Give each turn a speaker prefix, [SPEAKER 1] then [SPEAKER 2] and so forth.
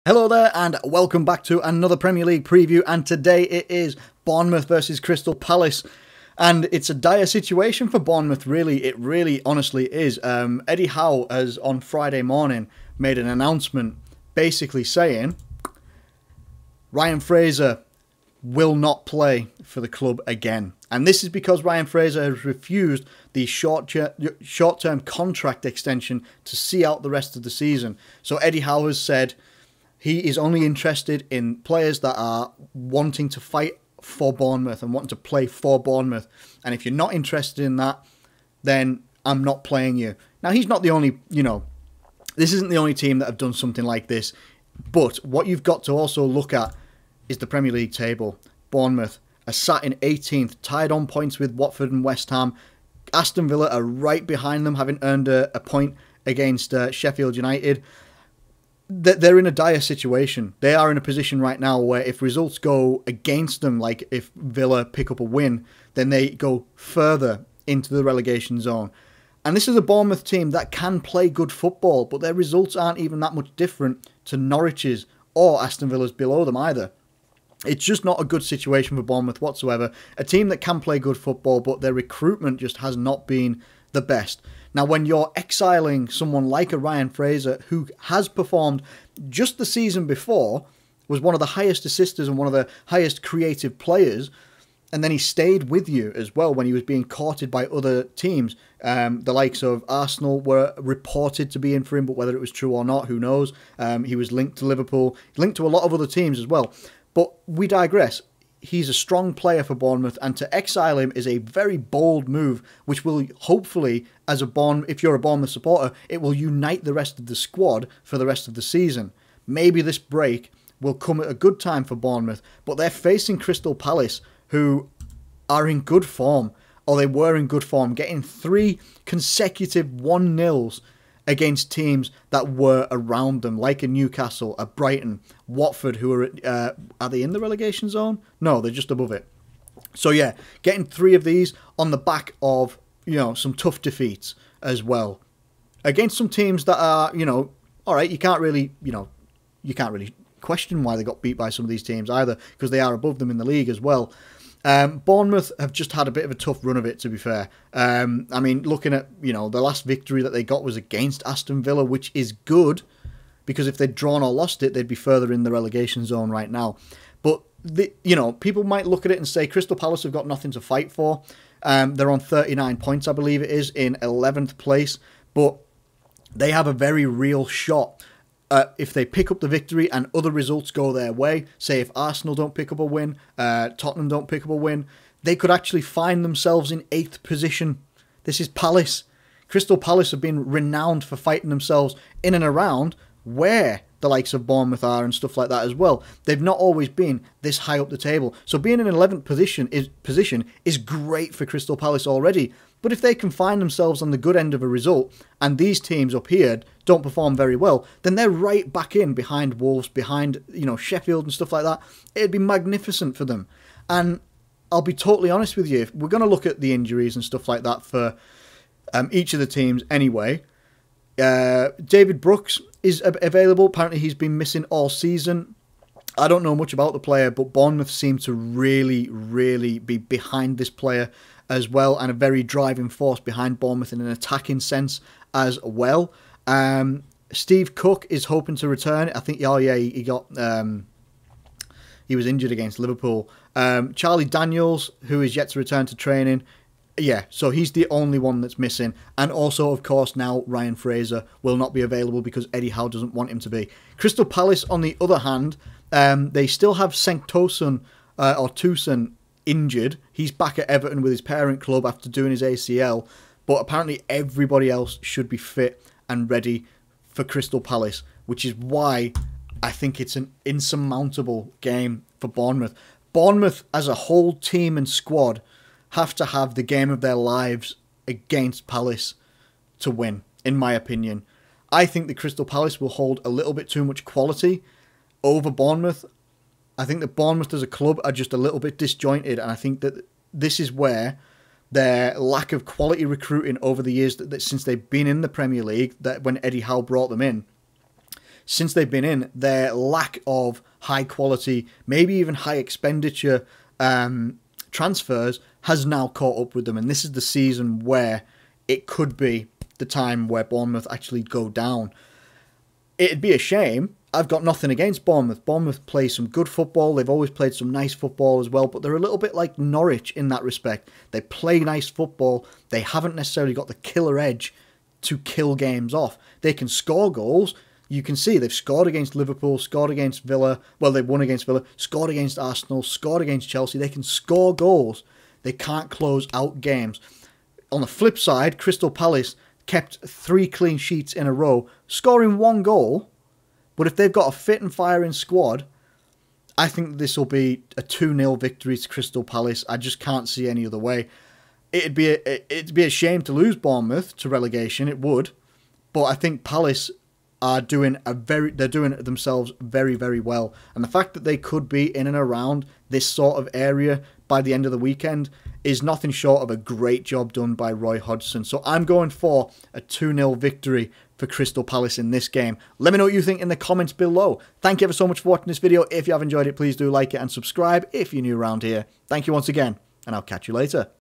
[SPEAKER 1] Hello there and welcome back to another Premier League preview, and today it is Bournemouth versus Crystal Palace, and it's a dire situation for Bournemouth. It really honestly is. Eddie Howe has on Friday morning made an announcement basically saying Ryan Fraser will not play for the club again, and this is because Ryan Fraser has refused the short-term contract extension to see out the rest of the season. So Eddie Howe has said he is only interested in players that are wanting to fight for Bournemouth and wanting to play for Bournemouth. And if you're not interested in that, then I'm not playing you. Now, he's not the only, this isn't the only team that have done something like this. But what you've got to also look at is the Premier League table. Bournemouth are sat in 18th, tied on points with Watford and West Ham. Aston Villa are right behind them, having earned a point against Sheffield United. They're in a dire situation. They are in a position right now where if results go against them, like if Villa pick up a win, then they go further into the relegation zone. And this is a Bournemouth team that can play good football, but their results aren't even that much different to Norwich's or Aston Villa's below them either. It's just not a good situation for Bournemouth whatsoever. A team that can play good football, but their recruitment just has not been the best. Now, when you're exiling someone like a Ryan Fraser, who has performed just the season before, was one of the highest assisters and one of the highest creative players, and then he stayed with you as well when he was being courted by other teams. The likes of Arsenal were reported to be in for him, but whether it was true or not, who knows? He was linked to Liverpool, linked to a lot of other teams as well. But we digress. He's a strong player for Bournemouth, and to exile him is a very bold move, which will hopefully, if you're a Bournemouth supporter, it will unite the rest of the squad for the rest of the season. Maybe this break will come at a good time for Bournemouth, but they're facing Crystal Palace, who are in good form, or they were in good form, getting 3 consecutive 1-0s against teams that were around them, like a Newcastle, a Brighton, Watford, who are they in the relegation zone? No, they're just above it. So yeah, getting 3 of these on the back of, some tough defeats as well. Against some teams that are, all right, you can't really question why they got beat by some of these teams either, because they are above them in the league as well. Bournemouth have just had a bit of a tough run of it, to be fair. I mean, looking at, the last victory that they got was against Aston Villa, which is good, because if they'd drawn or lost it, they'd be further in the relegation zone right now. But, people might look at it and say Crystal Palace have got nothing to fight for. They're on 39 points, I believe it is, in 11th place. But they have a very real shot. If they pick up the victory and other results go their way, say if Arsenal don't pick up a win, Tottenham don't pick up a win, they could actually find themselves in 8th position. This is Palace. Crystal Palace have been renowned for fighting themselves in and around where the likes of Bournemouth are and stuff like that as well. They've not always been this high up the table. So being in 11th position is great for Crystal Palace already. But if they can find themselves on the good end of a result, and these teams up here don't perform very well, then they're right back in behind Wolves, behind, Sheffield and stuff like that. It'd be magnificent for them. And I'll be totally honest with you, if we're going to look at the injuries and stuff like that for each of the teams anyway. David Brooks is available. Apparently he's been missing all season. I don't know much about the player, but Bournemouth seem to really, really be behind this player as well, and a very driving force behind Bournemouth in an attacking sense as well. Steve Cook is hoping to return. I think, he got he was injured against Liverpool. Charlie Daniels, who is yet to return to training. Yeah, so he's the only one that's missing. And also, of course, now Ryan Fraser will not be available because Eddie Howe doesn't want him to be. Crystal Palace, on the other hand, they still have Tosun injured. He's back at Everton with his parent club after doing his ACL. But apparently everybody else should be fit and ready for Crystal Palace, which is why I think it's an insurmountable game for Bournemouth. Bournemouth, as a whole team and squad, have to have the game of their lives against Palace to win, in my opinion. I think the Crystal Palace will hold a little bit too much quality over Bournemouth. I think that Bournemouth as a club are just a little bit disjointed, and I think that this is where their lack of quality recruiting over the years, that since they've been in the Premier League, that when Eddie Howe brought them in, since they've been in, their lack of high quality, maybe even high expenditure transfers has now caught up with them. And this is the season where it could be the time where Bournemouth actually go down. It'd be a shame. I've got nothing against Bournemouth. Bournemouth play some good football. They've always played some nice football as well, but they're a little bit like Norwich in that respect. They play nice football. They haven't necessarily got the killer edge to kill games off. They can score goals. You can see they've scored against Liverpool, scored against Villa. Well, they won against Villa, scored against Arsenal, scored against Chelsea. They can score goals. They can't close out games. On the flip side, Crystal Palace kept 3 clean sheets in a row, scoring 1 goal. But if they've got a fit and firing squad, I think this will be a 2-0 victory to Crystal Palace. I just can't see any other way. It'd be a shame to lose Bournemouth to relegation. It would, but I think Palace are doing it themselves very, very well. And the fact that they could be in and around this sort of area by the end of the weekend is nothing short of a great job done by Roy Hodgson. So I'm going for a 2-0 victory for Crystal Palace in this game. Let me know what you think in the comments below. Thank you ever so much for watching this video. If you have enjoyed it, please do like it and subscribe if you're new around here. Thank you once again, and I'll catch you later.